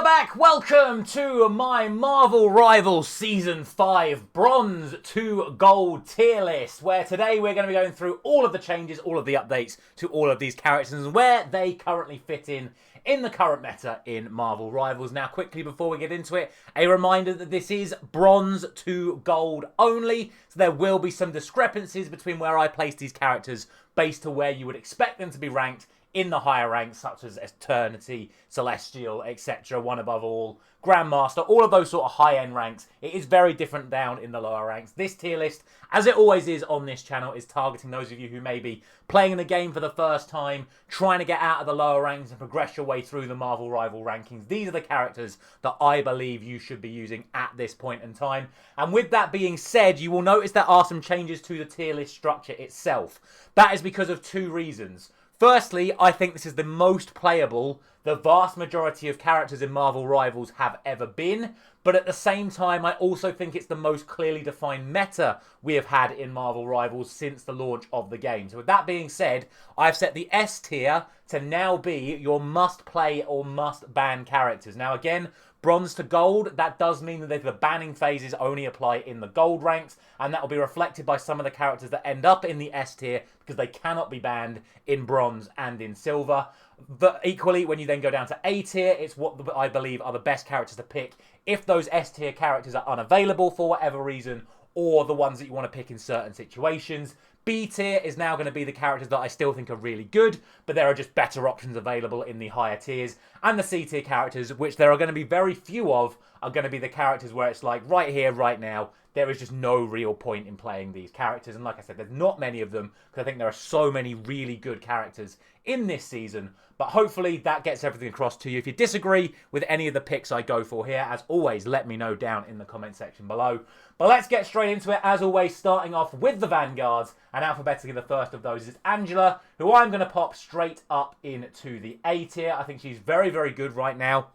back. Welcome to my Marvel Rivals Season 5 Bronze to Gold tier list, where today we're going to be going through all of the changes, all of the updates to all of these characters and where they currently fit in the current meta in Marvel Rivals. Now, quickly before we get into it, a reminder that this is Bronze to Gold only, so there will be some discrepancies between where I place these characters based to where you would expect them to be ranked in the higher ranks, such as Eternity, Celestial, etc., One Above All, Grandmaster, all of those sort of high-end ranks. It is very different down in the lower ranks. This tier list, as it always is on this channel, is targeting those of you who may be playing the game for the first time, trying to get out of the lower ranks and progress your way through the Marvel Rival rankings. These are the characters that I believe you should be using at this point in time. And with that being said, you will notice there are some changes to the tier list structure itself. That is because of two reasons. Firstly, I think this is the most playable the vast majority of characters in Marvel Rivals have ever been, but at the same time, I also think it's the most clearly defined meta we have had in Marvel Rivals since the launch of the game. So with that being said, I've set the S tier to now be your must-play or must-ban characters. Now again, Bronze to Gold, that does mean that the banning phases only apply in the Gold ranks, and that will be reflected by some of the characters that end up in the S tier because they cannot be banned in Bronze and in Silver. But equally, when you then go down to A tier, it's what I believe are the best characters to pick if those S tier characters are unavailable for whatever reason, or the ones that you want to pick in certain situations. B tier is now going to be the characters that I still think are really good, but there are just better options available in the higher tiers. And the C tier characters, which there are going to be very few of, are going to be the characters where it's like, right here, right now, there is just no real point in playing these characters. And like I said, there's not many of them, because I think there are so many really good characters in this season. But hopefully that gets everything across to you. If you disagree with any of the picks I go for here, as always, let me know down in the comment section below. But let's get straight into it, as always, starting off with the Vanguards. And alphabetically, the first of those is Angela, who I'm going to pop straight up into the A tier. I think she's very, very good right now.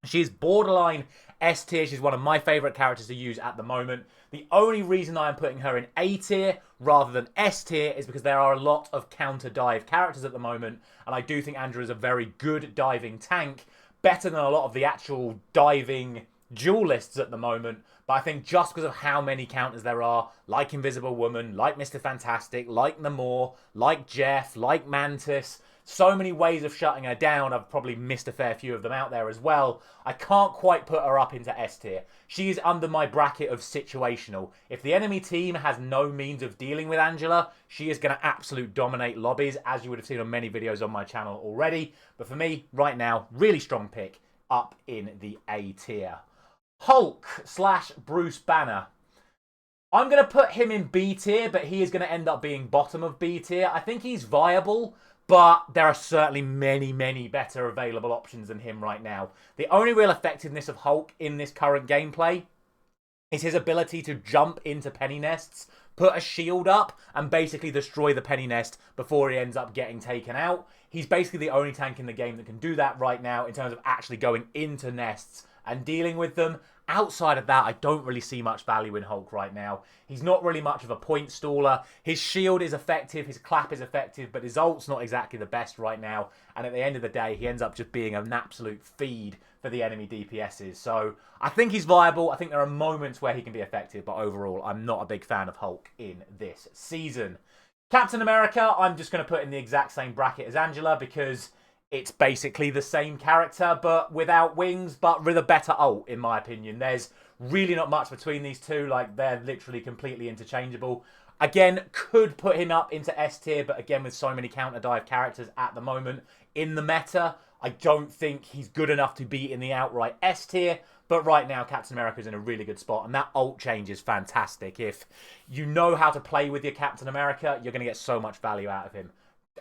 She's borderline S tier. She's one of my favourite characters to use at the moment. The only reason I am putting her in A tier rather than S tier is because there are a lot of counter dive characters at the moment, and I do think Angela is a very good diving tank, better than a lot of the actual diving duelists at the moment. But I think just because of how many counters there are, like Invisible Woman, like Mr. Fantastic, like Namor, like Jeff, like Mantis, so many ways of shutting her down. I've probably missed a fair few of them out there as well. I can't quite put her up into S tier. She is under my bracket of situational. If the enemy team has no means of dealing with Angela, she is going to absolute dominate lobbies, as you would have seen on many videos on my channel already. But for me, right now, really strong pick up in the A tier. Hulk / Bruce Banner. I'm going to put him in B tier, but he is going to end up being bottom of B tier. I think he's viable, but there are certainly many, many better available options than him right now. The only real effectiveness of Hulk in this current gameplay is his ability to jump into penny nests, put a shield up, and basically destroy the penny nest before he ends up getting taken out. He's basically the only tank in the game that can do that right now in terms of actually going into nests and dealing with them. Outside of that, I don't really see much value in Hulk right now. He's not really much of a point staller. His shield is effective, his clap is effective, but his ult's not exactly the best right now. And at the end of the day, he ends up just being an absolute feed for the enemy DPSs. So I think he's viable. I think there are moments where he can be effective, but overall, I'm not a big fan of Hulk in this season. Captain America, I'm just going to put in the exact same bracket as Angela because it's basically the same character, but without wings, but with a better ult, in my opinion. There's really not much between these two. Like, they're literally completely interchangeable. Again, could put him up into S tier, but again, with so many counter dive characters at the moment in the meta, I don't think he's good enough to be in the outright S tier. But right now, Captain America's in a really good spot, and that ult change is fantastic. If you know how to play with your Captain America, you're going to get so much value out of him.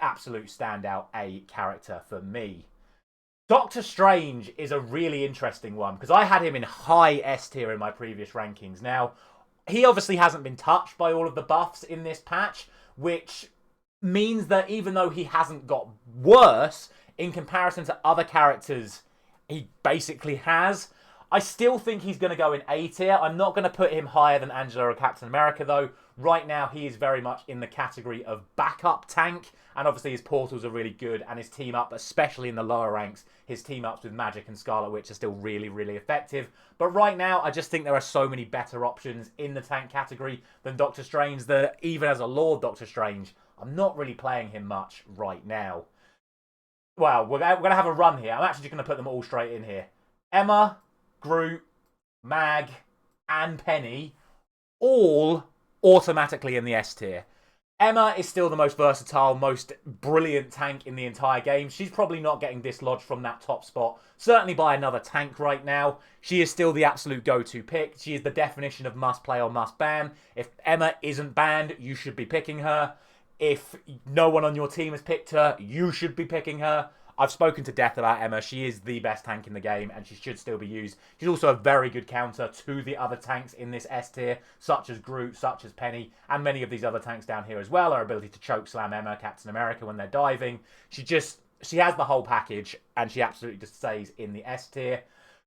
Absolute standout A character for me. Doctor Strange is a really interesting one because I had him in high S tier in my previous rankings. Now, he obviously hasn't been touched by all of the buffs in this patch, which means that even though he hasn't got worse in comparison to other characters he basically has, I still think he's going to go in A tier. I'm not going to put him higher than Angela or Captain America, though. Right now, he is very much in the category of backup tank. And obviously, his portals are really good. And his team up, especially in the lower ranks, his team ups with Magic and Scarlet Witch are still really, really effective. But right now, I just think there are so many better options in the tank category than Doctor Strange that even as a Lord Doctor Strange, I'm not really playing him much right now. Well, we're going to have a run here. I'm actually just going to put them all straight in here. Emma, Groot, Mag, and Penny, all automatically in the S tier. Emma is still the most versatile, most brilliant tank in the entire game. She's probably not getting dislodged from that top spot, certainly by another tank right now. She is still the absolute go-to pick. She is the definition of must play or must ban. If Emma isn't banned, you should be picking her. If no one on your team has picked her, you should be picking her. I've spoken to death about Emma. She is the best tank in the game, and she should still be used. She's also a very good counter to the other tanks in this S tier, such as Groot, such as Penny, and many of these other tanks down here as well. Her ability to choke slam Emma, Captain America when they're diving. She has the whole package, and she absolutely just stays in the S tier.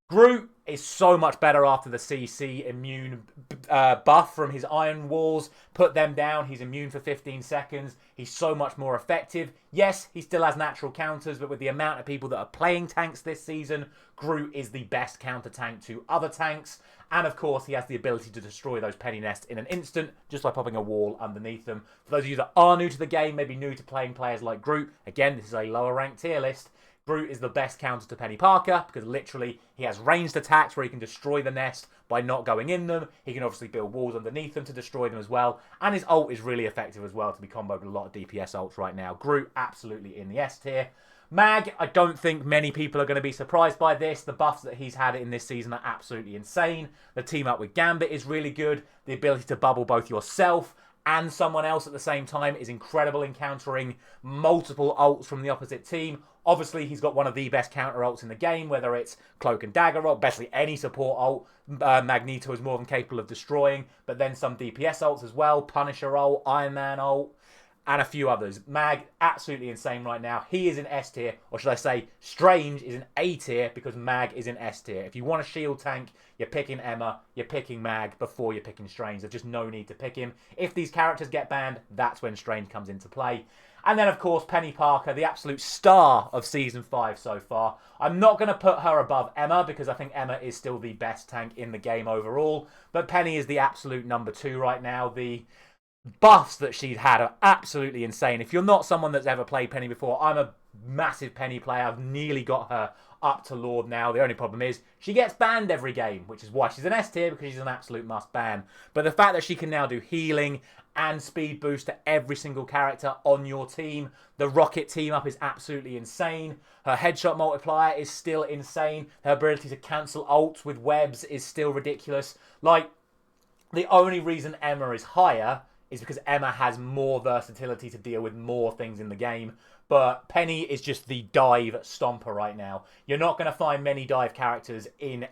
Groot is so much better after the CC immune buff from his Iron Walls. Put them down. He's immune for 15 seconds. He's so much more effective. Yes, he still has natural counters, but with the amount of people that are playing tanks this season, Groot is the best counter tank to other tanks. And of course, he has the ability to destroy those penny nests in an instant, just by popping a wall underneath them. For those of you that are new to the game, maybe new to playing players like Groot, again, this is a lower ranked tier list. Groot is the best counter to Penny Parker because literally he has ranged attacks where he can destroy the nest by not going in them. He can obviously build walls underneath them to destroy them as well. And his ult is really effective as well to be comboed with a lot of DPS ults right now. Groot absolutely in the S tier. Mag, I don't think many people are going to be surprised by this. The buffs that he's had in this season are absolutely insane. The team up with Gambit is really good. The ability to bubble both yourself and someone else at the same time is incredible in countering multiple ults from the opposite team. Obviously, he's got one of the best counter ults in the game, whether it's Cloak and Dagger ult, basically any support ult. Magneto is more than capable of destroying, but then some DPS ults as well, Punisher ult, Iron Man ult, and a few others. Mag, absolutely insane right now. He is in S tier, or should I say, Strange is in A tier because Mag is in S tier. If you want a shield tank, you're picking Emma, you're picking Mag before you're picking Strange. There's just no need to pick him. If these characters get banned, that's when Strange comes into play. And then, of course, Penny Parker, the absolute star of Season 5 so far. I'm not going to put her above Emma because I think Emma is still the best tank in the game overall. But Penny is the absolute number 2 right now. The buffs that she's had are absolutely insane. If you're not someone that's ever played Penny before, I'm a massive Penny player. I've nearly got her up to Lord now. The only problem is she gets banned every game, which is why she's an S tier, because she's an absolute must ban. But the fact that she can now do healing and speed boost to every single character on your team. The Rocket team up is absolutely insane. Her headshot multiplier is still insane. Her ability to cancel ults with webs is still ridiculous. Like, the only reason Emma is higher is because Emma has more versatility to deal with more things in the game. But Penny is just the dive stomper right now. You're not going to find many dive characters in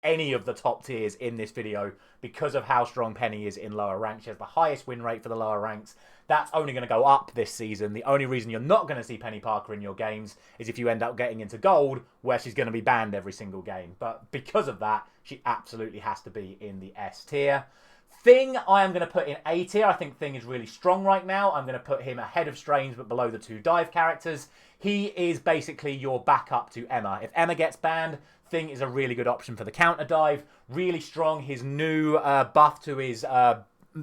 any of the top tiers in this video because of how strong Penny is in lower ranks. She has the highest win rate for the lower ranks. That's only going to go up this season. The only reason you're not going to see Penny Parker in your games is if you end up getting into gold, where she's going to be banned every single game. But because of that, she absolutely has to be in the S tier. Thing, I am going to put in A tier. I think Thing is really strong right now. I'm going to put him ahead of Strange, but below the 2 dive characters. He is basically your backup to Emma. If Emma gets banned, Thing is a really good option for the counter dive. Really strong. His new buff to his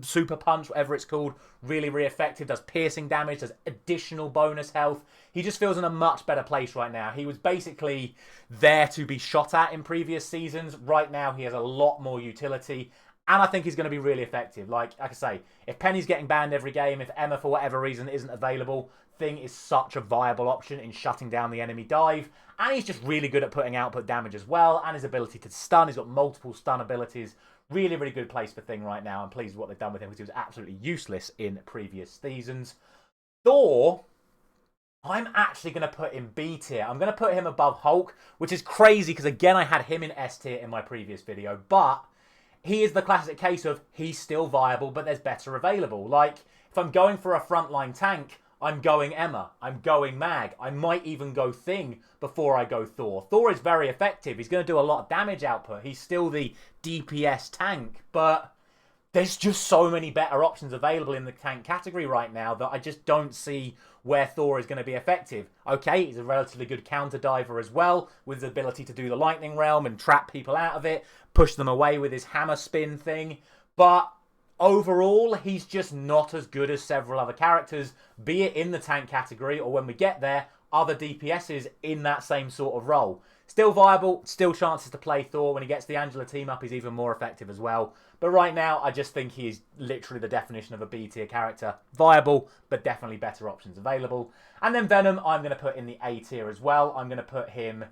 super punch, whatever it's called, really, really effective. Does piercing damage, does additional bonus health. He just feels in a much better place right now. He was basically there to be shot at in previous seasons. Right now, he has a lot more utility. And I think he's going to be really effective. Like I say, if Penny's getting banned every game, if Emma, for whatever reason, isn't available, Thing is such a viable option in shutting down the enemy dive. And he's just really good at putting output damage as well. And his ability to stun. He's got multiple stun abilities. Really, really good place for Thing right now. I'm pleased with what they've done with him because he was absolutely useless in previous seasons. Thor, I'm actually going to put in B tier. I'm going to put him above Hulk, which is crazy because, again, I had him in S tier in my previous video. But he is the classic case of he's still viable, but there's better available. Like, if I'm going for a frontline tank, I'm going Emma. I'm going Mag. I might even go Thing before I go Thor. Thor is very effective. He's going to do a lot of damage output. He's still the DPS tank, but there's just so many better options available in the tank category right now that I just don't see where Thor is going to be effective. Okay, he's a relatively good counter diver as well, with his ability to do the lightning realm and trap people out of it, push them away with his hammer spin thing, but overall, he's just not as good as several other characters, be it in the tank category or when we get there, other DPSs in that same sort of role. Still viable, still chances to play Thor. When he gets the Angela team up, he's even more effective as well. But right now, I just think he is literally the definition of a B tier character. Viable, but definitely better options available. And then Venom, I'm going to put in the A tier as well. I'm going to put him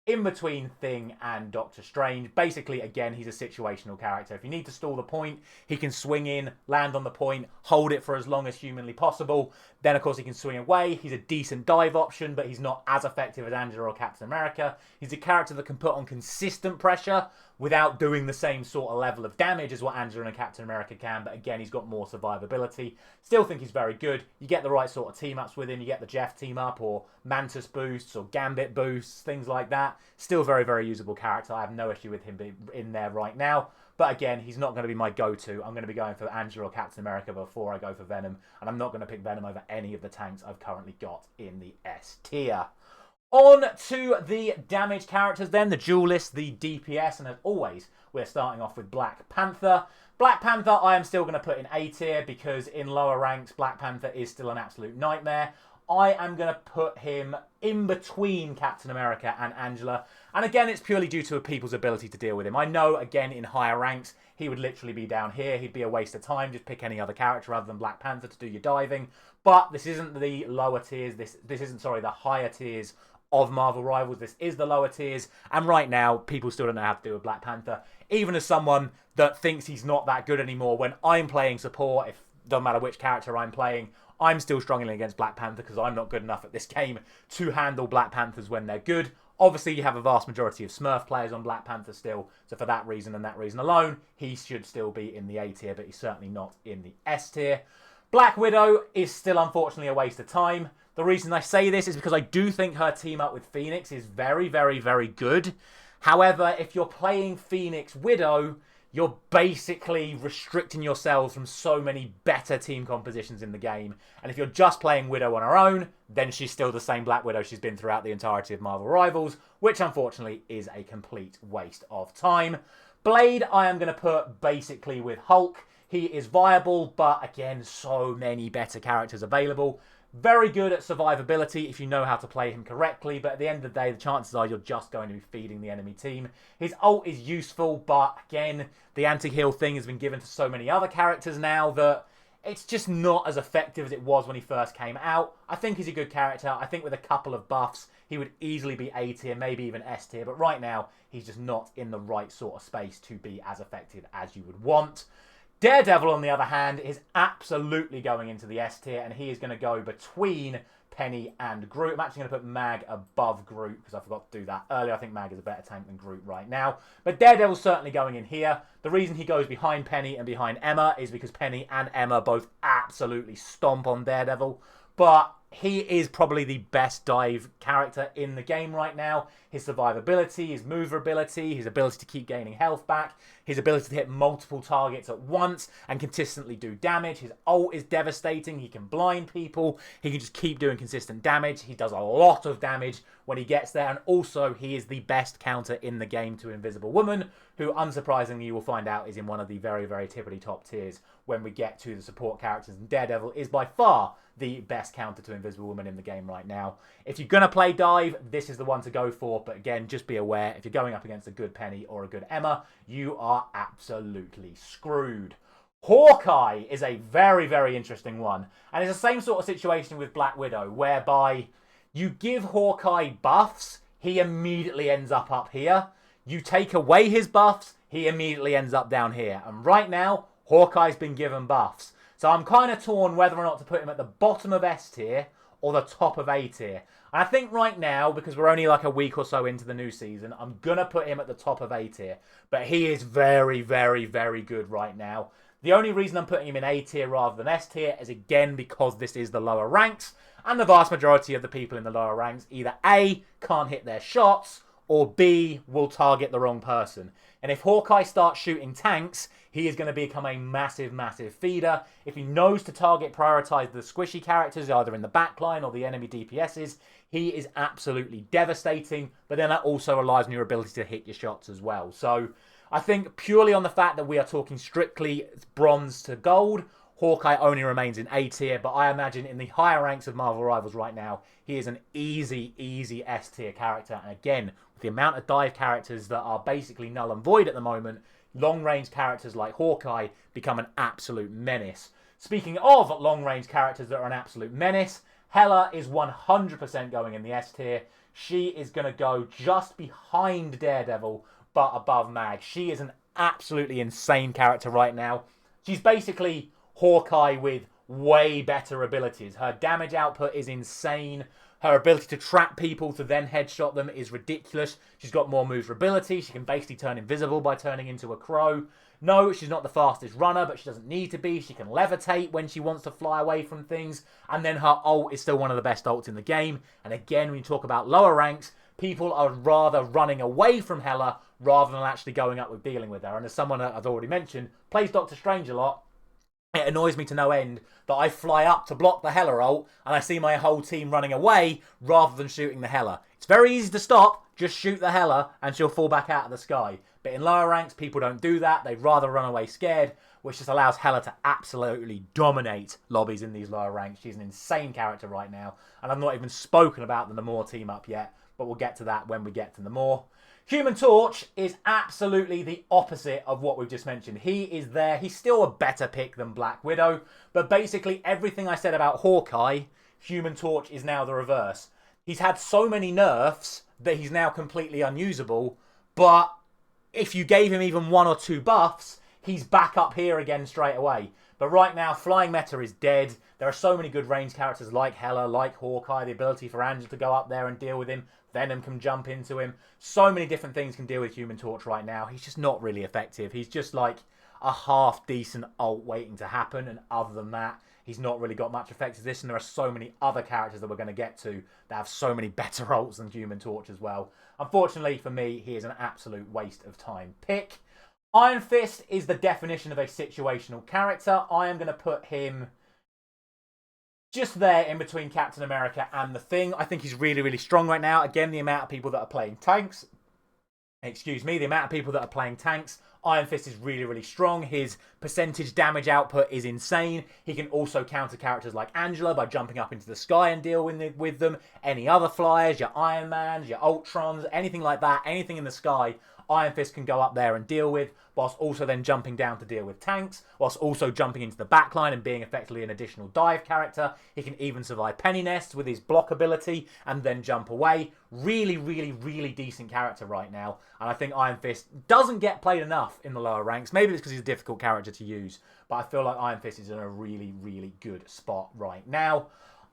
in between Thing and Doctor Strange. Basically, again, he's a situational character. If you need to stall the point, he can swing in, land on the point, hold it for as long as humanly possible. Then, of course, he can swing away. He's a decent dive option, but he's not as effective as Angela or Captain America. He's a character that can put on consistent pressure without doing the same sort of level of damage as what Angela and Captain America can. But again, he's got more survivability. Still think he's very good. You get the right sort of team-ups with him. You get the Jeff team-up or Mantis boosts or Gambit boosts, things like that. Still very, very usable character. I have no issue with him being in there right now. But again, he's not going to be my go-to. I'm going to be going for Angela or Captain America before I go for Venom. And I'm not going to pick Venom over any of the tanks I've currently got in the S tier. On to the damage characters then, the duelists, the DPS, and as always, we're starting off with Black Panther. Black Panther I am still going to put in A tier because in lower ranks, Black Panther is still an absolute nightmare. I am going to put him in between Captain America and Angela. And again, it's purely due to people's ability to deal with him. I know, again, in higher ranks, he would literally be down here. He'd be a waste of time. Just pick any other character other than Black Panther to do your diving. But this isn't the lower tiers. This isn't, sorry, the higher tiers of Marvel Rivals. This is the lower tiers. And right now, people still don't know how to do with Black Panther. Even as someone that thinks he's not that good anymore, when I'm playing support, if doesn't matter which character I'm playing, I'm still struggling against Black Panther because I'm not good enough at this game to handle Black Panthers when they're good. Obviously, you have a vast majority of Smurf players on Black Panther still, so for that reason and that reason alone, he should still be in the A tier, but he's certainly not in the S tier. Black Widow is still, unfortunately, a waste of time. The reason I say this is because I do think her team up with Phoenix is very, very, very good. However, if you're playing Phoenix Widow, you're basically restricting yourselves from so many better team compositions in the game. And if you're just playing Widow on her own, then she's still the same Black Widow she's been throughout the entirety of Marvel Rivals, which unfortunately is a complete waste of time. Blade, I am going to put basically with Hulk. He is viable, but again, so many better characters available. Very good at survivability if you know how to play him correctly, but at the end of the day, the chances are you're just going to be feeding the enemy team. His ult is useful, but again, the anti-heal thing has been given to so many other characters now that it's just not as effective as it was when he first came out. I think he's a good character. I think with a couple of buffs, he would easily be A tier, maybe even S tier, but right now, he's just not in the right sort of space to be as effective as you would want. Daredevil, on the other hand, is absolutely going into the S tier, and he is going to go between Penny and Groot. I'm actually going to put Mag above Groot, because I forgot to do that earlier. I think Mag is a better tank than Groot right now. But Daredevil's certainly going in here. The reason he goes behind Penny and behind Emma is because Penny and Emma both absolutely stomp on Daredevil. But he is probably the best dive character in the game right now. His survivability, his moverability, his ability to keep gaining health back, his ability to hit multiple targets at once and consistently do damage. His ult is devastating. He can blind people. He can just keep doing consistent damage. He does a lot of damage when he gets there. And also, he is the best counter in the game to Invisible Woman, who, unsurprisingly, you will find out is in one of the very, very tippity top tiers when we get to the support characters. And Daredevil is by far the best counter to Invisible Woman in the game right now. If you're going to play dive, this is the one to go for. But again, just be aware, if you're going up against a good Penny or a good Emma, you are absolutely screwed. Hawkeye is a very, very interesting one. And it's the same sort of situation with Black Widow, whereby you give Hawkeye buffs, he immediately ends up here. You take away his buffs, he immediately ends up down here. And right now, Hawkeye's been given buffs. So I'm kind of torn whether or not to put him at the bottom of S tier or the top of A tier. And I think right now, because we're only like a week or so into the new season, I'm going to put him at the top of A tier. But he is very, very, very good right now. The only reason I'm putting him in A tier rather than S tier is again because this is the lower ranks, and the vast majority of the people in the lower ranks either A, can't hit their shots, or B, will target the wrong person. And if Hawkeye starts shooting tanks, he is going to become a massive, massive feeder. If he knows to target, prioritize the squishy characters, either in the backline or the enemy DPSs, he is absolutely devastating. But then that also relies on your ability to hit your shots as well. So I think purely on the fact that we are talking strictly bronze to gold, Hawkeye only remains in A tier, but I imagine in the higher ranks of Marvel Rivals right now, he is an easy, easy S tier character. And again, with the amount of dive characters that are basically null and void at the moment, long-range characters like Hawkeye become an absolute menace. Speaking of long-range characters that are an absolute menace, Hela is 100% going in the S tier. She is going to go just behind Daredevil, but above Mag. She is an absolutely insane character right now. She's basically Hawkeye with way better abilities. Her damage output is insane. Her ability to trap people to then headshot them is ridiculous. She's got more maneuverability. She can basically turn invisible by turning into a crow. No, she's not the fastest runner, but she doesn't need to be. She can levitate when she wants to fly away from things. And then her ult is still one of the best ults in the game. And again, when you talk about lower ranks, people are rather running away from Hela rather than actually going up with dealing with her. And as someone that I've already mentioned, plays Doctor Strange a lot, it annoys me to no end that I fly up to block the Hela ult and I see my whole team running away rather than shooting the Hela. It's very easy to stop, just shoot the Hela and she'll fall back out of the sky. But in lower ranks, people don't do that. They'd rather run away scared, which just allows Hela to absolutely dominate lobbies in these lower ranks. She's an insane character right now, and I've not even spoken about the Namor team up yet, but we'll get to that when we get to Namor. Human Torch is absolutely the opposite of what we've just mentioned. He is there. He's still a better pick than Black Widow. But basically everything I said about Hawkeye, Human Torch is now the reverse. He's had so many nerfs that he's now completely unusable. But if you gave him even 1 or 2 buffs, he's back up here again straight away. But right now, Flying Meta is dead. There are so many good range characters like Hela, like Hawkeye, the ability for Angela to go up there and deal with him. Venom can jump into him. So many different things can deal with Human Torch right now. He's just not really effective. He's just like a half-decent ult waiting to happen. And other than that, he's not really got much effectiveness. And there are so many other characters that we're going to get to that have so many better ults than Human Torch as well. Unfortunately for me, he is an absolute waste of time pick. Iron Fist is the definition of a situational character. I am going to put him just there in between Captain America and the Thing. I think he's really, really strong right now. Again, the amount of people that are playing tanks, the amount of people that are playing tanks, Iron Fist is really, really strong. His percentage damage output is insane. He can also counter characters like Angela by jumping up into the sky and deal with them. Any other flyers, your Iron Mans, your Ultrons, anything like that, anything in the sky, Iron Fist can go up there and deal with, whilst also then jumping down to deal with tanks, whilst also jumping into the backline and being effectively an additional dive character. He can even survive penny nests with his block ability and then jump away. Really, really, really decent character right now. And I think Iron Fist doesn't get played enough in the lower ranks. Maybe it's because he's a difficult character to use, but I feel like Iron Fist is in a really, really good spot right now.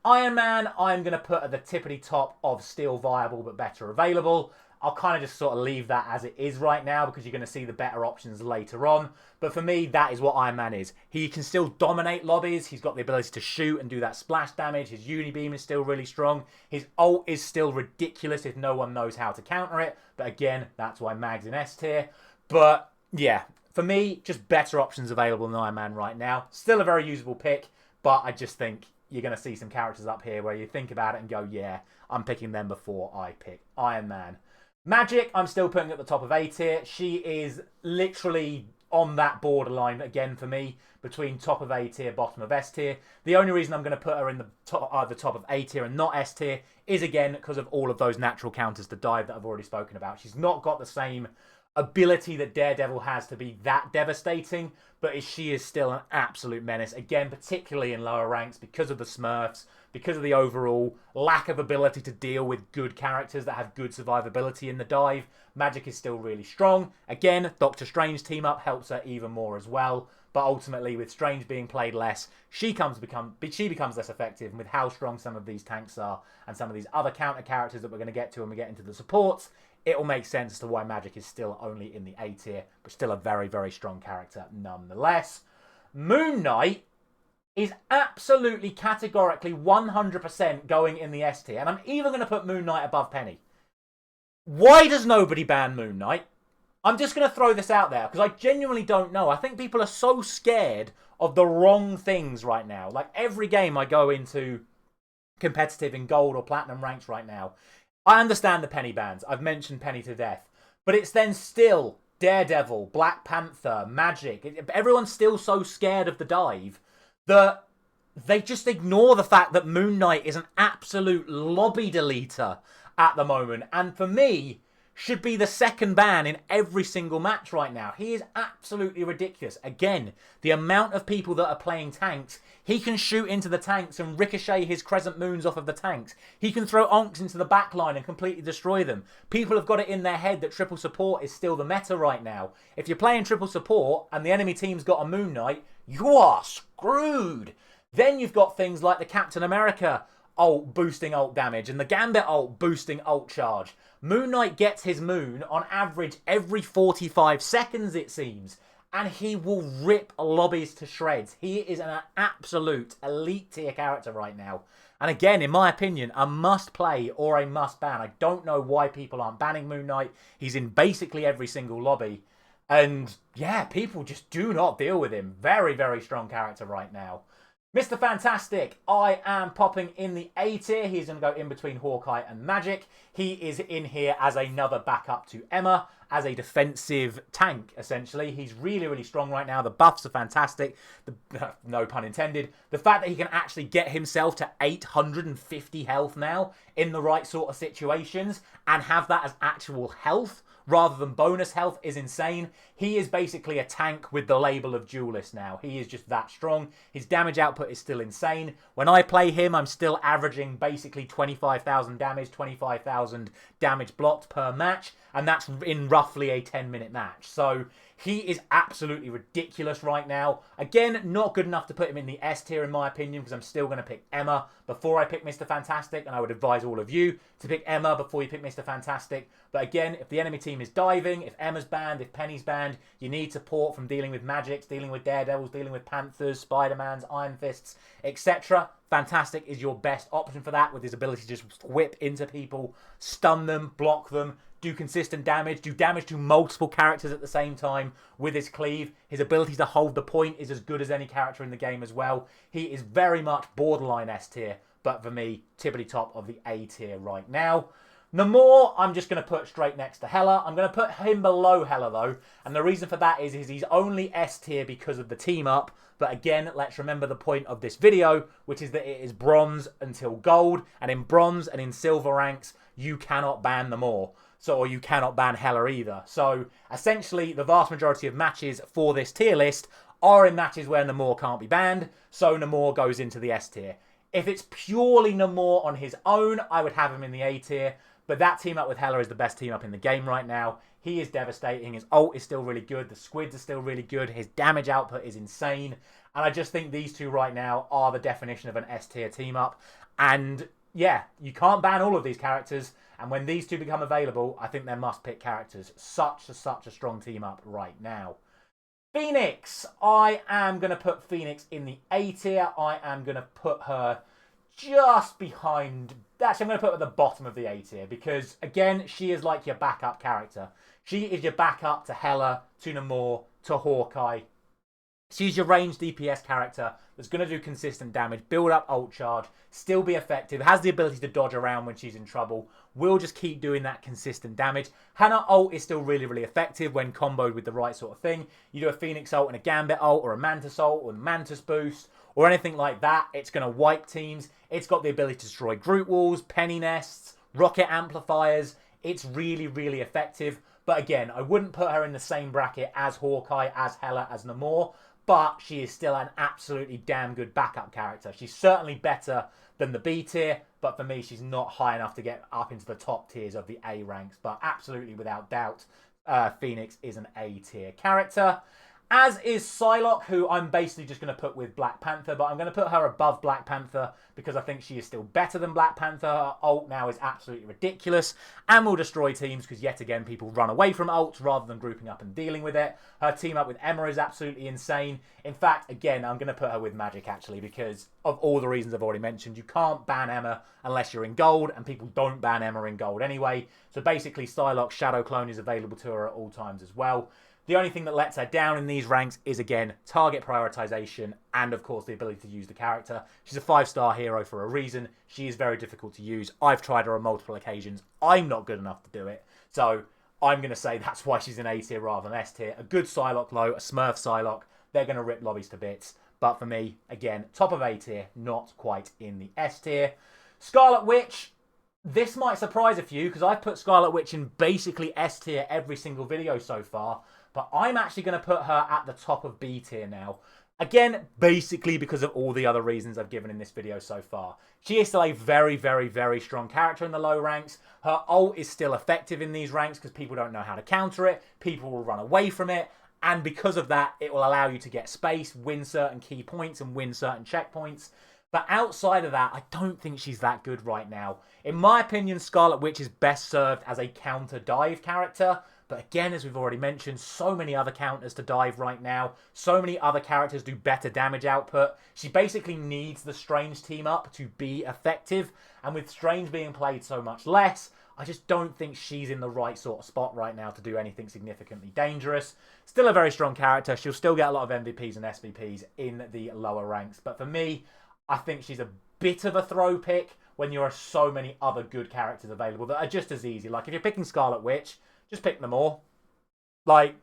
Iron Man, I'm going to put at the tippity top of still viable but better available. I'll kind of just sort of leave that as it is right now because you're going to see the better options later on. But for me, that is what Iron Man is. He can still dominate lobbies. He's got the ability to shoot and do that splash damage. His Unibeam is still really strong. His ult is still ridiculous if no one knows how to counter it. But again, that's why Mag's in S tier. But yeah, for me, just better options available than Iron Man right now. Still a very usable pick, but I just think you're going to see some characters up here where you think about it and go, yeah, I'm picking them before I pick Iron Man. Magic, I'm still putting at the top of A tier. She is literally on that borderline again for me between top of A tier, bottom of S tier. The only reason I'm going to put her in the top of A tier and not S tier is again because of all of those natural counters to dive that I've already spoken about. She's not got the same ability that Daredevil has to be that devastating, but she is still an absolute menace. Again, particularly in lower ranks because of the Smurfs, because of the overall lack of ability to deal with good characters that have good survivability in the dive. Magic is still really strong. Again, Doctor Strange team up helps her even more as well. But ultimately, with Strange being played less, she becomes less effective. And with how strong some of these tanks are and some of these other counter characters that we're going to get to when we get into the supports, it will make sense as to why Magic is still only in the A tier, but still a very, very strong character nonetheless. Moon Knight is absolutely categorically 100% going in the S tier. And I'm even going to put Moon Knight above Penny. Why does nobody ban Moon Knight? I'm just going to throw this out there because I genuinely don't know. I think people are so scared of the wrong things right now. Like every game I go into competitive in gold or platinum ranks right now, I understand the Penny bans. I've mentioned Penny to death. But it's then still Daredevil, Black Panther, Magic. Everyone's still so scared of the dive that they just ignore the fact that Moon Knight is an absolute lobby deleter at the moment. And for me, should be the second ban in every single match right now. He is absolutely ridiculous. Again, the amount of people that are playing tanks, he can shoot into the tanks and ricochet his crescent moons off of the tanks. He can throw onks into the back line and completely destroy them. People have got it in their head that triple support is still the meta right now. If you're playing triple support and the enemy team's got a Moon Knight, you are screwed. Then you've got things like the Captain America ult boosting ult damage and the Gambit ult boosting ult charge. Moon Knight gets his moon on average every 45 seconds, it seems, and he will rip lobbies to shreds. He is an absolute elite tier character right now. And again, in my opinion, a must play or a must ban. I don't know why people aren't banning Moon Knight. He's in basically every single lobby. And yeah, people just do not deal with him. Very, very strong character right now. Mr. Fantastic, I am popping in the A tier. He's going to go in between Hawkeye and Magic. He is in here as another backup to Emma, as a defensive tank, essentially. He's really, really strong right now. The buffs are fantastic. No pun intended. The fact that he can actually get himself to 850 health now in the right sort of situations and have that as actual health rather than bonus health is insane. He is basically a tank with the label of duelist now. He is just that strong. His damage output is still insane. When I play him, I'm still averaging basically 25,000 damage, 25,000 damage blocked per match, and that's in roughly a 10-minute match. So he is absolutely ridiculous right now. Again, not good enough to put him in the S tier in my opinion, because I'm still going to pick Emma before I pick Mr. Fantastic, and I would advise all of you to pick Emma before you pick Mr. Fantastic. But again, if the enemy team is diving, if Emma's banned, if Penny's banned, you need support from dealing with Magics, dealing with Daredevils, dealing with Panthers, Spider-Mans, Iron Fists, etc. Fantastic is your best option for that, with his ability to just whip into people, stun them, block them, do consistent damage, do damage to multiple characters at the same time with his cleave. His ability to hold the point is as good as any character in the game as well. He is very much borderline S tier, but for me, tippity top of the A tier right now. Namor, I'm just going to put straight next to Hela. I'm going to put him below Hela though, and the reason for that is he's only S tier because of the team up. But again, let's remember the point of this video, which is that it is bronze until gold, and in bronze and in silver ranks, you cannot ban Namor. Or you cannot ban Hela either. So essentially, the vast majority of matches for this tier list are in matches where Namor can't be banned, so Namor goes into the S tier. If it's purely Namor on his own, I would have him in the A tier. But that team up with Hela is the best team up in the game right now. He is devastating. His ult is still really good. The squids are still really good. His damage output is insane. And I just think these two right now are the definition of an S tier team up. And yeah, you can't ban all of these characters. And when these two become available, I think they're must-pick characters. Such a strong team up right now. Phoenix. I am going to put Phoenix in the A tier. I am going to put her just behind... Actually, I'm going to put her at the bottom of the A tier because, again, she is like your backup character. She is your backup to Hela, to Namor, to Hawkeye. She's your ranged DPS character that's going to do consistent damage, build up ult charge, still be effective, has the ability to dodge around when she's in trouble, will just keep doing that consistent damage. Hannah ult is still really, really effective when comboed with the right sort of thing. You do a Phoenix ult and a Gambit ult or a Mantis ult or a Mantis boost or anything like that, it's going to wipe teams. It's got the ability to destroy group walls, penny nests, rocket amplifiers. It's really, really effective. But again, I wouldn't put her in the same bracket as Hawkeye, as Hela, as Namor. But she is still an absolutely damn good backup character. She's certainly better than the B tier, but for me, she's not high enough to get up into the top tiers of the A ranks. But absolutely, without doubt, Phoenix is an A tier character. As is Psylocke, who I'm basically just going to put with Black Panther, but I'm going to put her above Black Panther because I think she is still better than Black Panther. Her ult now is absolutely ridiculous and will destroy teams because, yet again, people run away from ults rather than grouping up and dealing with it. Her team up with Emma is absolutely insane. In fact, again, I'm going to put her with Magic, actually, because of all the reasons I've already mentioned. You can't ban Emma unless you're in gold, and people don't ban Emma in gold anyway. So basically, Psylocke's Shadow Clone is available to her at all times as well. The only thing that lets her down in these ranks is, again, target prioritization and, of course, the ability to use the character. She's a 5-star hero for a reason. She is very difficult to use. I've tried her on multiple occasions. I'm not good enough to do it. So I'm going to say that's why she's in A tier rather than S tier. A good Psylocke low, a Smurf Psylocke, they're going to rip lobbies to bits. But for me, again, top of A tier, not quite in the S tier. Scarlet Witch. This might surprise a few because I've put Scarlet Witch in basically S tier every single video so far. But I'm actually going to put her at the top of B tier now. Again, basically because of all the other reasons I've given in this video so far. She is still a very, very, very strong character in the low ranks. Her ult is still effective in these ranks because people don't know how to counter it. People will run away from it. And because of that, it will allow you to get space, win certain key points and win certain checkpoints. But outside of that, I don't think she's that good right now. In my opinion, Scarlet Witch is best served as a counter dive character. But again, as we've already mentioned, so many other counters to dive right now. So many other characters do better damage output. She basically needs the Strange team up to be effective. And with Strange being played so much less, I just don't think she's in the right sort of spot right now to do anything significantly dangerous. Still a very strong character. She'll still get a lot of MVPs and SVPs in the lower ranks. But for me, I think she's a bit of a throw pick when there are so many other good characters available that are just as easy. Like if you're picking Scarlet Witch, just pick them all. Like,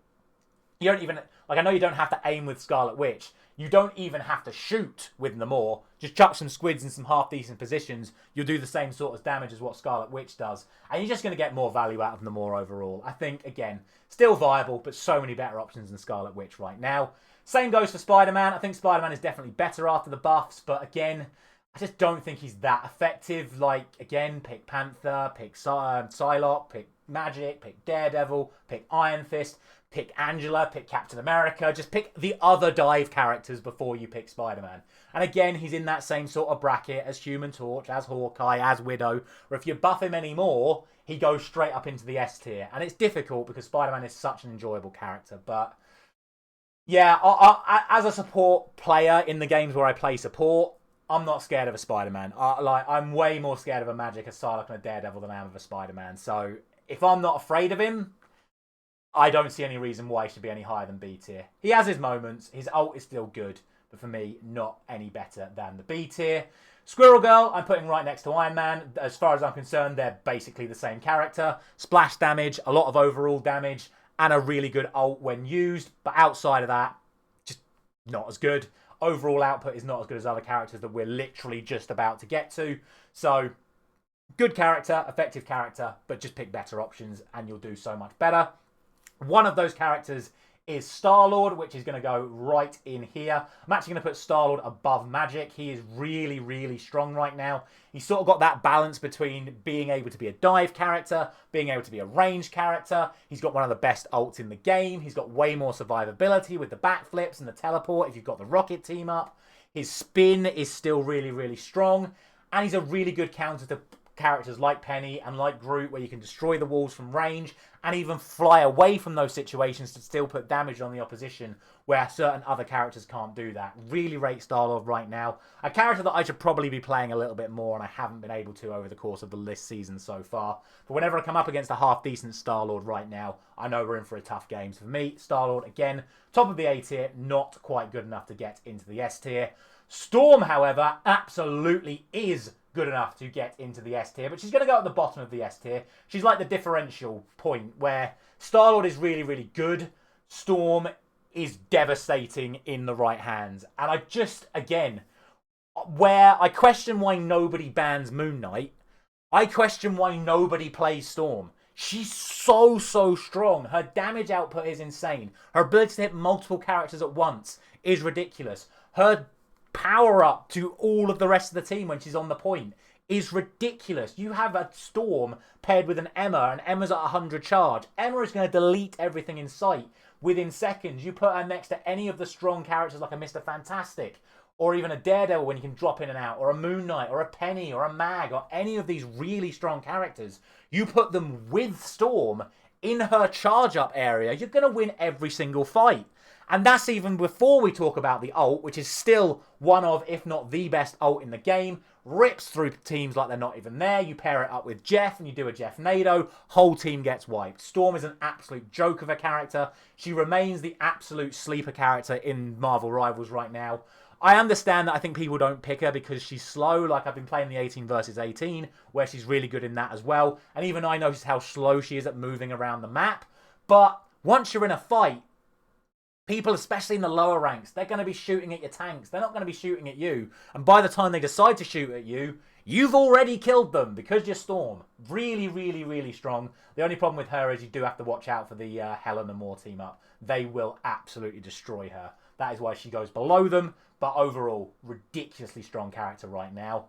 you don't even... Like, I know you don't have to aim with Scarlet Witch. You don't even have to shoot with Namor. Just chuck some squids in some half-decent positions. You'll do the same sort of damage as what Scarlet Witch does. And you're just going to get more value out of Namor overall. I think, again, still viable, but so many better options than Scarlet Witch right now. Same goes for Spider-Man. I think Spider-Man is definitely better after the buffs. But, again, I just don't think he's that effective. Like, again, pick Panther, pick Psylocke, pick Magic, pick Daredevil, pick Iron Fist, pick Angela, pick Captain America. Just pick the other dive characters before you pick Spider-Man. And again, he's in that same sort of bracket as Human Torch, as Hawkeye, as Widow. Or if you buff him anymore, he goes straight up into the S tier. And it's difficult because Spider-Man is such an enjoyable character. But yeah, as a support player in the games where I play support, I'm not scared of a Spider-Man. I'm way more scared of a Magic, a Psylocke, and a Daredevil than I am of a Spider-Man. So if I'm not afraid of him, I don't see any reason why he should be any higher than B tier. He has his moments. His ult is still good. But for me, not any better than the B tier. Squirrel Girl, I'm putting right next to Iron Man. As far as I'm concerned, they're basically the same character. Splash damage, a lot of overall damage, and a really good ult when used. But outside of that, just not as good. Overall output is not as good as other characters that we're literally just about to get to. So, good character, effective character, but just pick better options and you'll do so much better. One of those characters is Star-Lord, which is going to go right in here. I'm actually going to put Star-Lord above Magic. He is really, really strong right now. He's sort of got that balance between being able to be a dive character, being able to be a range character. He's got one of the best ults in the game. He's got way more survivability with the backflips and the teleport if you've got the Rocket team up. His spin is still really, really strong. And he's a really good counter to characters like Penny and like Groot, where you can destroy the walls from range and even fly away from those situations to still put damage on the opposition, where certain other characters can't do that. Really rate Star-Lord right now. A character that I should probably be playing a little bit more, and I haven't been able to over the course of the list season so far. But whenever I come up against a half-decent Star-Lord right now, I know we're in for a tough game. So for me, Star-Lord, again, top of the A tier, not quite good enough to get into the S tier. Storm, however, absolutely is good enough to get into the S tier, but she's going to go at the bottom of the S tier. She's like the differential point where Star-Lord is really, really good. Storm is devastating in the right hands. And I just, again, where I question why nobody bans Moon Knight, I question why nobody plays Storm. She's so strong. Her damage output is insane. Her ability to hit multiple characters at once is ridiculous. Her power up to all of the rest of the team when she's on the point is ridiculous. You have a Storm paired with an Emma, and Emma's at 100 charge. Emma is going to delete everything in sight within seconds. You put her next to any of the strong characters like a Mr. Fantastic, or even a Daredevil when you can drop in and out, or a Moon Knight, or a Penny, or a Mag, or any of these really strong characters. You put them with Storm in her charge-up area, you're going to win every single fight. And that's even before we talk about the ult, which is still one of, if not the best ult in the game. Rips through teams like they're not even there. You pair it up with Jeff and you do a Jeff Nado. Whole team gets wiped. Storm is an absolute joke of a character. She remains the absolute sleeper character in Marvel Rivals right now. I understand that I think people don't pick her because she's slow. Like, I've been playing the 18 versus 18, where she's really good in that as well. And even I noticed how slow she is at moving around the map. But once you're in a fight, people, especially in the lower ranks, they're going to be shooting at your tanks. They're not going to be shooting at you. And by the time they decide to shoot at you, you've already killed them because you're Storm. Really, really, really strong. The only problem with her is you do have to watch out for the Helen and Moore team up. They will absolutely destroy her. That is why she goes below them. But overall, ridiculously strong character right now.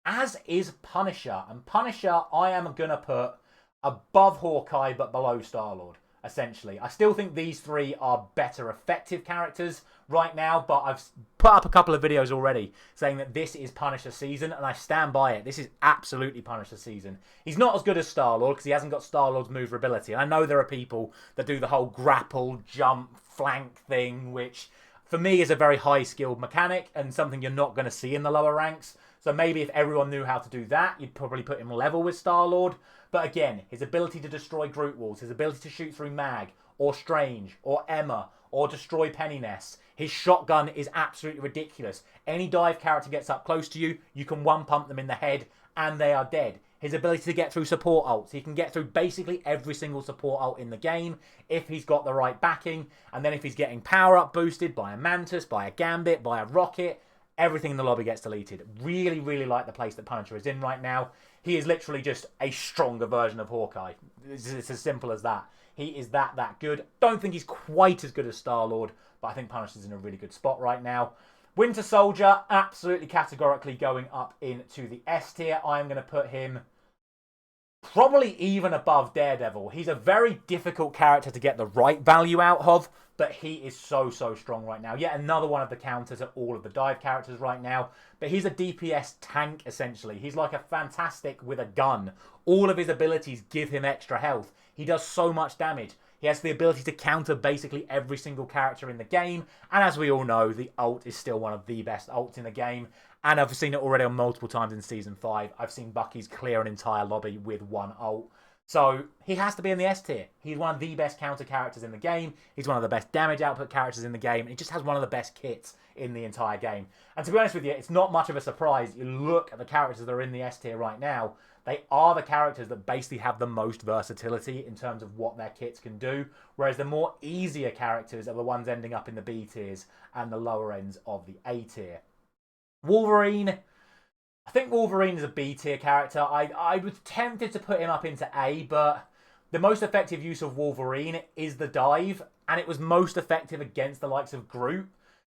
As is Punisher. And Punisher, I am going to put above Hawkeye but below Star-Lord, essentially. I still think these three are better effective characters right now, but I've put up a couple of videos already saying that this is Punisher season, and I stand by it. This is absolutely Punisher season. He's not as good as Star-Lord because he hasn't got Star-Lord's maneuverability. And I know there are people that do the whole grapple, jump, flank thing, which for me is a very high-skilled mechanic and something you're not going to see in the lower ranks. So maybe if everyone knew how to do that, you'd probably put him level with Star-Lord. But again, his ability to destroy Groot walls, his ability to shoot through Mag, or Strange, or Emma, or destroy Penny nests. His shotgun is absolutely ridiculous. Any dive character gets up close to you, you can one-pump them in the head, and they are dead. His ability to get through support ults. He can get through basically every single support ult in the game if he's got the right backing. And then if he's getting power-up boosted by a Mantis, by a Gambit, by a Rocket, everything in the lobby gets deleted. Really, really like the place that Punisher is in right now. He is literally just a stronger version of Hawkeye. It's as simple as that. He is that good. Don't think he's quite as good as Star-Lord, but I think Punisher's in a really good spot right now. Winter Soldier, absolutely categorically going up into the S tier. I am going to put him probably even above Daredevil. He's a very difficult character to get the right value out of, but he is so strong right now. Yet another one of the counters at all of the dive characters right now. But he's a DPS tank, essentially. He's like a Fantastic with a gun. All of his abilities give him extra health. He does so much damage. He has the ability to counter basically every single character in the game. And as we all know, the ult is still one of the best ults in the game. And I've seen it already on multiple times in Season 5. I've seen Bucky's clear an entire lobby with one ult. So he has to be in the S tier. He's one of the best counter characters in the game. He's one of the best damage output characters in the game. And he just has one of the best kits in the entire game. And to be honest with you, it's not much of a surprise. You look at the characters that are in the S tier right now. They are the characters that basically have the most versatility in terms of what their kits can do. Whereas the more easier characters are the ones ending up in the B tiers and the lower ends of the A tier. Wolverine. I think Wolverine is a B tier character. I was tempted to put him up into A, but the most effective use of Wolverine is the dive, and it was most effective against the likes of Groot.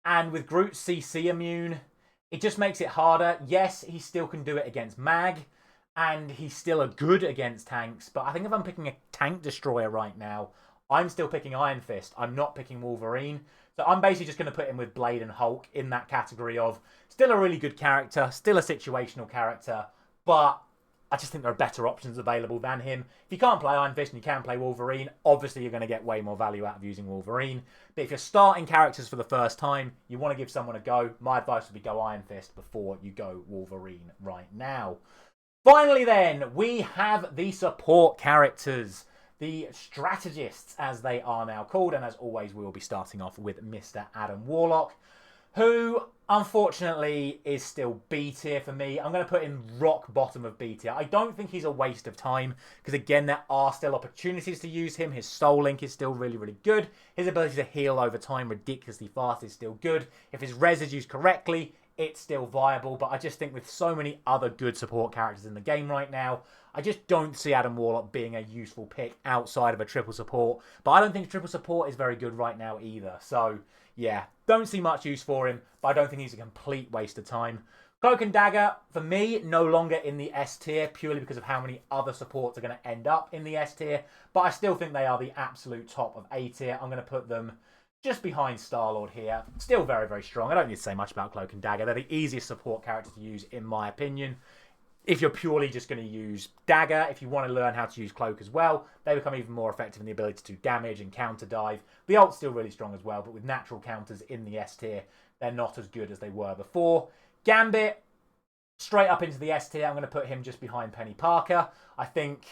And with Groot's CC immune, it just makes it harder. Yes, he still can do it against Mag, and he's still a good against tanks, but I think if I'm picking a tank destroyer right now, I'm still picking Iron Fist. I'm not picking Wolverine. So I'm basically just going to put him with Blade and Hulk in that category of still a really good character, still a situational character, but I just think there are better options available than him. If you can't play Iron Fist and you can play Wolverine, obviously you're going to get way more value out of using Wolverine. But if you're starting characters for the first time, you want to give someone a go, my advice would be go Iron Fist before you go Wolverine right now. Finally then, we have the support characters. The strategists, as they are now called, and as always, we will be starting off with Mr. Adam Warlock, who, unfortunately, is still B tier for me. I'm going to put him rock bottom of B tier. I don't think he's a waste of time, because again, there are still opportunities to use him. His Soul Link is still really, really good. His ability to heal over time ridiculously fast is still good. If his res is used correctly, it's still viable, but I just think with so many other good support characters in the game right now, I just don't see Adam Warlock being a useful pick outside of a triple support. But I don't think triple support is very good right now either. So, yeah, don't see much use for him, but I don't think he's a complete waste of time. Cloak and Dagger, for me, no longer in the S tier, purely because of how many other supports are going to end up in the S tier. But I still think they are the absolute top of A tier. I'm going to put them just behind Star-Lord here. Still very, very strong. I don't need to say much about Cloak and Dagger. They're the easiest support character to use, in my opinion. If you're purely just going to use Dagger, if you want to learn how to use Cloak as well, they become even more effective in the ability to do damage and counter dive. The ult's still really strong as well, but with natural counters in the S tier, they're not as good as they were before. Gambit, straight up into the S tier. I'm going to put him just behind Penny Parker. I think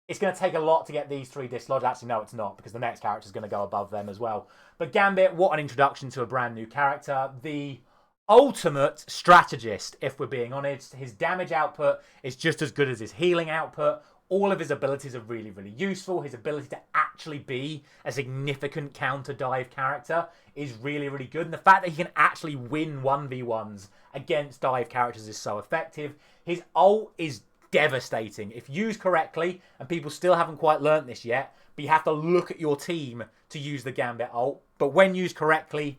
it's going to take a lot to get these three dislodged. Actually, no, it's not, because the next character is going to go above them as well. But Gambit, what an introduction to a brand new character. The ultimate strategist, if we're being honest. His damage output is just as good as his healing output. All of his abilities are really, really useful. His ability to actually be a significant counter dive character is really, really good. And the fact that he can actually win 1v1s against dive characters is so effective. His ult is devastating if used correctly, and people still haven't quite learnt this yet, but you have to look at your team to use the Gambit ult. But when used correctly,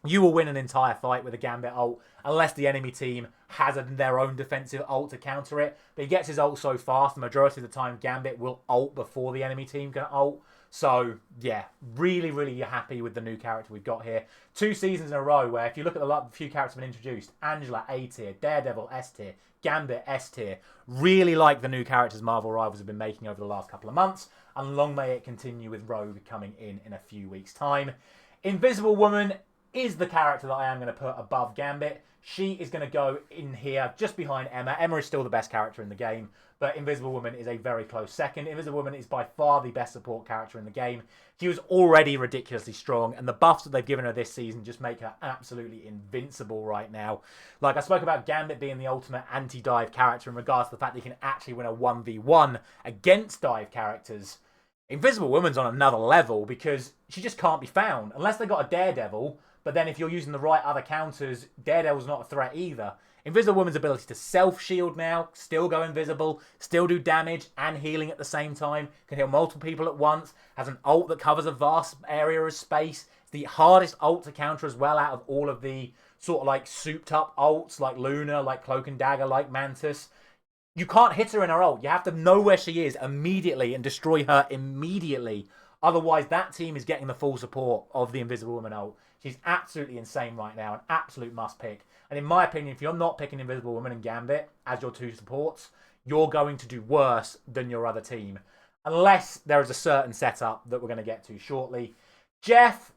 you will win an entire fight with a Gambit ult, unless the enemy team has their own defensive ult to counter it. But he gets his ult so fast, the majority of the time Gambit will ult before the enemy team can ult. So, yeah, really, really happy with the new character we've got here. 2 seasons in a row where, if you look at the few characters have been introduced, Angela A tier, Daredevil S tier, Gambit S tier. Really like the new characters Marvel Rivals have been making over the last couple of months, and long may it continue with Rogue coming in a few weeks' time. Invisible Woman is the character that I am going to put above Gambit. She is going to go in here just behind Emma. Emma is still the best character in the game, but Invisible Woman is a very close second. Invisible Woman is by far the best support character in the game. She was already ridiculously strong, and the buffs that they've given her this season just make her absolutely invincible right now. Like, I spoke about Gambit being the ultimate anti-dive character in regards to the fact that you can actually win a 1v1 against dive characters. Invisible Woman's on another level because she just can't be found. Unless they got a Daredevil, but then if you're using the right other counters, Daredevil's not a threat either. Invisible Woman's ability to self-shield now, still go invisible, still do damage and healing at the same time, can heal multiple people at once, has an ult that covers a vast area of space. It's the hardest ult to counter as well out of all of the sort of like souped up ults like Luna, like Cloak and Dagger, like Mantis. You can't hit her in her ult. You have to know where she is immediately and destroy her immediately. Otherwise, that team is getting the full support of the Invisible Woman ult. She's absolutely insane right now, an absolute must pick. And in my opinion, if you're not picking Invisible Woman and Gambit as your 2 supports, you're going to do worse than your other team. Unless there is a certain setup that we're going to get to shortly. Jeff,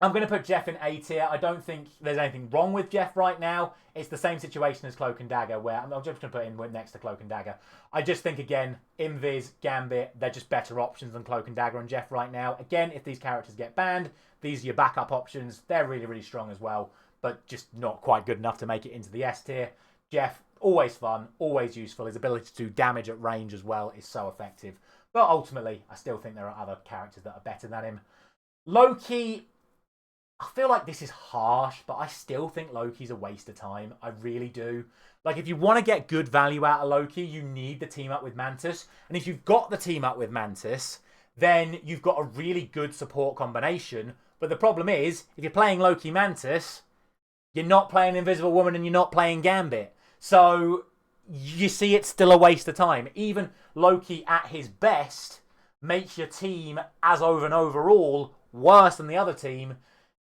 I'm going to put Jeff in A tier. I don't think there's anything wrong with Jeff right now. It's the same situation as Cloak and Dagger, where I'm just going to put him next to Cloak and Dagger. I just think, again, Invis, Gambit, they're just better options than Cloak and Dagger and Jeff right now. Again, if these characters get banned, these are your backup options. They're really, really strong as well, but just not quite good enough to make it into the S tier. Jeff, always fun, always useful. His ability to do damage at range as well is so effective. But ultimately, I still think there are other characters that are better than him. Loki, I feel like this is harsh, but I still think Loki's a waste of time. I really do. Like, if you want to get good value out of Loki, you need the team up with Mantis. And if you've got the team up with Mantis, then you've got a really good support combination. But the problem is, if you're playing Loki Mantis, you're not playing Invisible Woman and you're not playing Gambit. So you see it's still a waste of time. Even Loki at his best makes your team as over and overall worse than the other team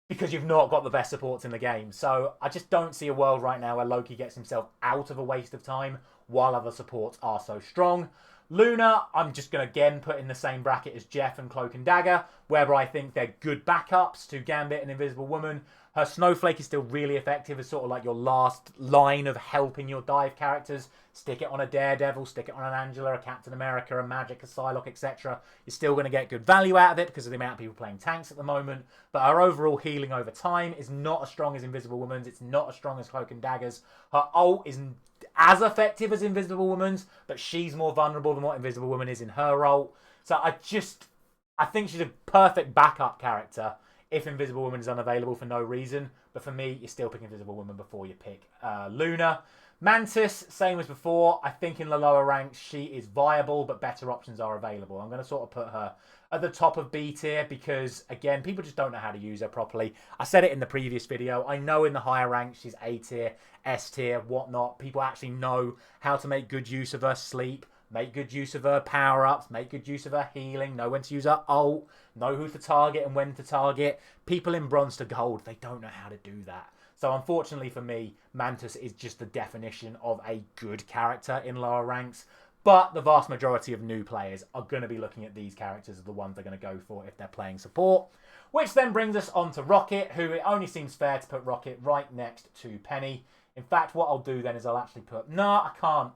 because you've not got the best supports in the game. So I just don't see a world right now where Loki gets himself out of a waste of time while other supports are so strong. Luna, I'm just going to again put in the same bracket as Jeff and Cloak and Dagger, where I think they're good backups to Gambit and Invisible Woman. Her Snowflake is still really effective as sort of like your last line of helping your dive characters. Stick it on a Daredevil, stick it on an Angela, a Captain America, a Magic, a Psylocke, etc. You're still going to get good value out of it because of the amount of people playing tanks at the moment. But her overall healing over time is not as strong as Invisible Woman's. It's not as strong as Cloak and Dagger's. Her ult isn't as effective as Invisible Woman's, but she's more vulnerable than what Invisible Woman is in her ult. So I think she's a perfect backup character if Invisible Woman is unavailable for no reason. But for me, you still pick Invisible Woman before you pick Luna. Mantis, same as before. I think in the lower ranks, she is viable, but better options are available. I'm going to sort of put her at the top of B tier because, again, people just don't know how to use her properly. I said it in the previous video. I know in the higher ranks, she's A tier, S tier, whatnot. People actually know how to make good use of her sleep, make good use of her power-ups, make good use of her healing, know when to use her ult, know who to target and when to target. People in bronze to gold, they don't know how to do that. So unfortunately for me, Mantis is just the definition of a good character in lower ranks. But the vast majority of new players are going to be looking at these characters as the ones they're going to go for if they're playing support. Which then brings us on to Rocket, who it only seems fair to put Rocket right next to Penny. In fact, what I'll do then is I'll actually put... No, I can't.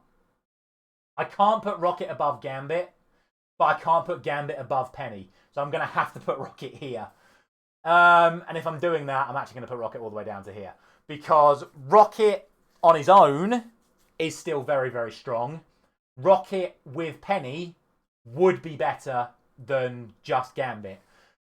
I can't put Rocket above Gambit, but I can't put Gambit above Penny. So I'm going to have to put Rocket here. And if I'm doing that, I'm actually going to put Rocket all the way down to here. Because Rocket on his own is still very, very strong. Rocket with Penny would be better than just Gambit.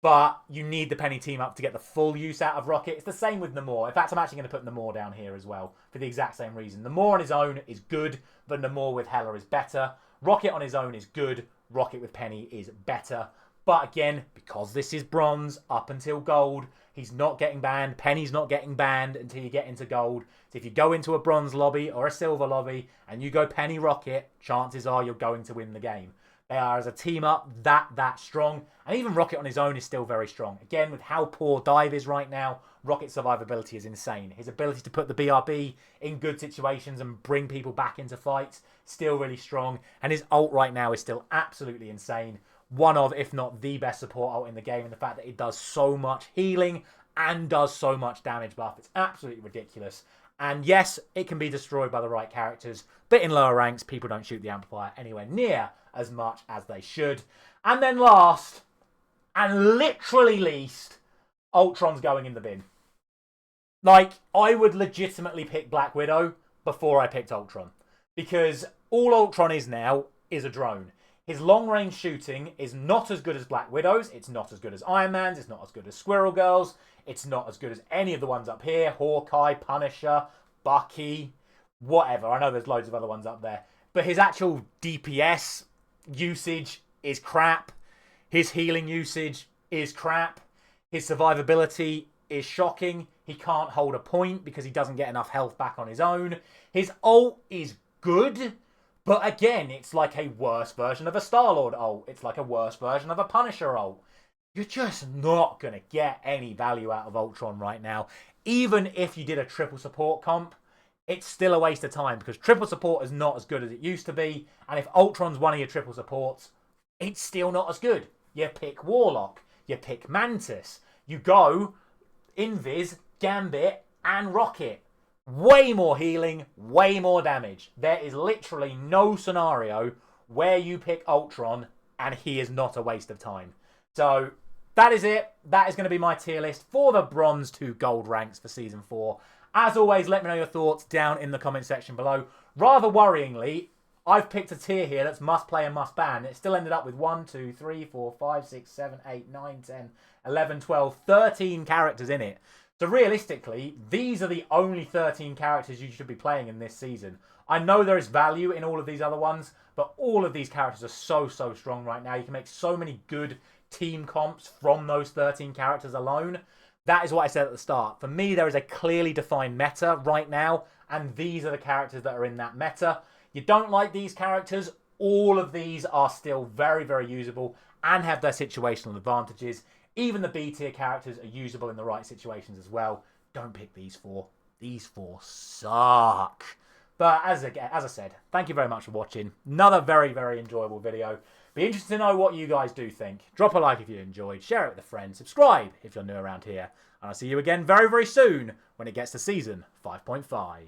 But you need the Penny team up to get the full use out of Rocket. It's the same with Namor. In fact, I'm actually going to put Namor down here as well for the exact same reason. Namor on his own is good, but Namor with Hela is better. Rocket on his own is good. Rocket with Penny is better. But again, because this is bronze up until gold, he's not getting banned. Penny's not getting banned until you get into gold. So if you go into a bronze lobby or a silver lobby and you go Penny Rocket, chances are you're going to win the game. They are, as a team up, that strong. And even Rocket on his own is still very strong. Again, with how poor Dive is right now, Rocket's survivability is insane. His ability to put the BRB in good situations and bring people back into fights, still really strong. And his ult right now is still absolutely insane. One of, if not the best support ult in the game, in the fact that it does so much healing and does so much damage buff. It's absolutely ridiculous. And yes, it can be destroyed by the right characters, but in lower ranks, people don't shoot the amplifier anywhere near as much as they should. And then last, and literally least, Ultron's going in the bin. Like, I would legitimately pick Black Widow before I picked Ultron. Because all Ultron is now is a drone. His long-range shooting is not as good as Black Widow's. It's not as good as Iron Man's. It's not as good as Squirrel Girl's. It's not as good as any of the ones up here. Hawkeye, Punisher, Bucky, whatever. I know there's loads of other ones up there. But his actual DPS usage is crap. His healing usage is crap. His survivability is shocking. He can't hold a point because he doesn't get enough health back on his own. His ult is good. But again, it's like a worse version of a Star-Lord ult. It's like a worse version of a Punisher ult. You're just not going to get any value out of Ultron right now. Even if you did a triple support comp, it's still a waste of time because triple support is not as good as it used to be. And if Ultron's one of your triple supports, it's still not as good. You pick Warlock. You pick Mantis. You go Invis, Gambit, and Rocket. Way more healing, way more damage. There is literally no scenario where you pick Ultron and he is not a waste of time. So that is it. That is going to be my tier list for the bronze to gold ranks for Season 4. As always, let me know your thoughts down in the comment section below. Rather worryingly, I've picked a tier here that's must play and must ban. It still ended up with 1, 2, 3, 4, 5, 6, 7, 8, 9, 10, 11, 12, 13 characters in it. So realistically, these are the only 13 characters you should be playing in this season. I know there is value in all of these other ones, but all of these characters are so strong right now. You can make so many good team comps from those 13 characters alone. That is what I said at the start. For me, there is a clearly defined meta right now, and these are the characters that are in that meta. You don't like these characters, all of these are still very, very usable and have their situational advantages. Even the B tier characters are usable in the right situations as well. Don't pick these four. These four suck. But as I said, thank you very much for watching. Another very, very enjoyable video. Be interested to know what you guys do think. Drop a like if you enjoyed. Share it with a friend. Subscribe if you're new around here. And I'll see you again very, very soon when it gets to Season 5.5.